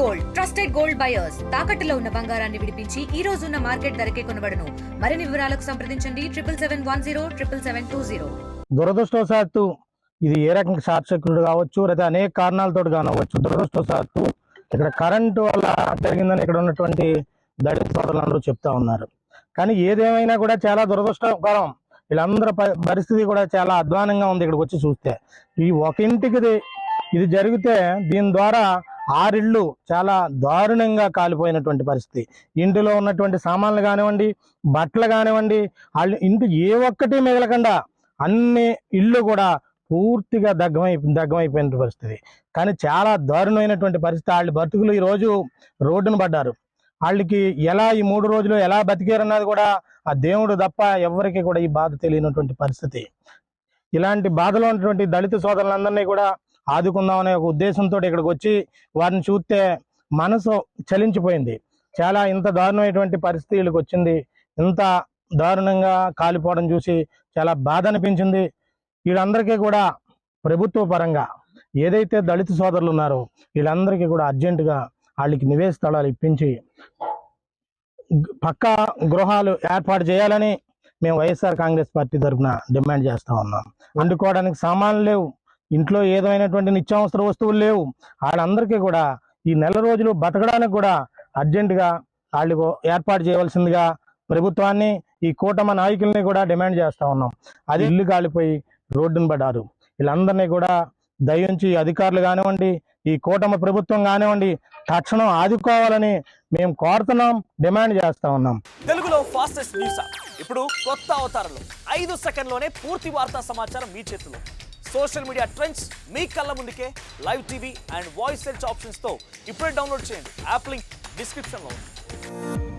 Gold trusted gold buyers తాకట్టులో ఉన్న బంగారాన్ని విడిపించి ఈ రోజు ఉన్న మార్కెట్ ధరకే కొనబడును. మరిన్ని వివరాలకు సంప్రదించండి 7771077720. దురదృష్టవశాత్తు ఇది ఏ రకంగా షార్ట్ సర్క్యూట్ కావచ్చు, లేదా అనేక కారణాలతో కానవచ్చు. దురదృష్టవశాత్తు ఇక్కడ కరెంటు వల్ల జరిగిందని ఇక్కడ ఉన్నటువంటి దళిత సోదరులందరూ చెప్తా ఉన్నారు. కానీ ఏదేమైనా కూడా చాలా దురదృష్టకరం. వీళ్ళందరూ పరిస్థితి కూడా చాలా అధ్వానంగా ఉంది. ఇక్కడికి వచ్చి చూస్తే ఈ ఒక ఇంటికి ఇది జరిగితే దీని ద్వారా 6 ఇళ్ళు చాలా దారుణంగా కాలిపోయినటువంటి పరిస్థితి. ఇంటిలో ఉన్నటువంటి సామాన్లు కానివ్వండి, బట్టలు కానివ్వండి, వాళ్ళ ఇంటి ఏ ఒక్కటి మిగలకుండా అన్ని ఇళ్ళు కూడా పూర్తిగా దగ్గమైపోయిన పరిస్థితి. కానీ చాలా దారుణమైనటువంటి పరిస్థితి. వాళ్ళ బతుకులు ఈరోజు రోడ్డును పడ్డారు. వాళ్ళకి ఎలా ఈ 3 రోజులు ఎలా బతికారన్నది కూడా ఆ దేవుడు తప్ప ఎవరికి కూడా ఈ బాధ తెలియనటువంటి పరిస్థితి. ఇలాంటి బాధలో ఉన్నటువంటి దళిత సోదరులందరినీ కూడా ఆదుకుందామనే ఒక ఉద్దేశంతో ఇక్కడికి వచ్చి వారిని చూస్తే మనసు చలించిపోయింది. చాలా ఇంత దారుణమైనటువంటి పరిస్థితి వీళ్ళకి వచ్చింది. ఇంత దారుణంగా కాలిపోవడం చూసి చాలా బాధ అనిపించింది. వీళ్ళందరికీ కూడా ప్రభుత్వ పరంగా ఏదైతే దళిత సోదరులు ఉన్నారో వీళ్ళందరికీ కూడా అర్జెంటుగా వాళ్ళకి నివేశ స్థలాలు ఇప్పించి పక్కా గృహాలు ఏర్పాటు చేయాలని మేము వైఎస్ఆర్ కాంగ్రెస్ పార్టీ తరఫున డిమాండ్ చేస్తూ ఉన్నాం. వండుకోవడానికి సామాన్లు లేవు, ఇంట్లో ఏదైనటువంటి నిత్యావసర వస్తువులు లేవు. వాళ్ళందరికీ కూడా ఈ నెల రోజులు బతకడానికి కూడా అర్జెంటుగా వాళ్ళకు ఏర్పాటు చేయవలసిందిగా ప్రభుత్వాన్ని, ఈ కూటమి నాయకుల్ని కూడా డిమాండ్ చేస్తూ ఉన్నాం. అది ఇల్లు కాలిపోయి రోడ్డును పడ్డారు. వీళ్ళందరినీ కూడా దయించి అధికారులు కానివ్వండి, ఈ కూటమి ప్రభుత్వం కానివ్వండి తక్షణం ఆదుకోవాలని మేము కోరుతున్నాం, డిమాండ్ చేస్తా ఉన్నాం. తెలుగులో ఫాస్టెస్ట్ న్యూస్ ఇప్పుడు కొత్త అవతారంలో 5 సెకండ్లోనే పూర్తి వార్తా సమాచారం మీ చేతిలో. సోషల్ మీడియా ట్రెండ్స్ మీ కళ్ళ ముందుకే live TV and voice search options తో ఇప్పుడే డౌన్లోడ్ చేయండి. యాప్ లింక్ డిస్క్రిప్షన్ లో ఉంది.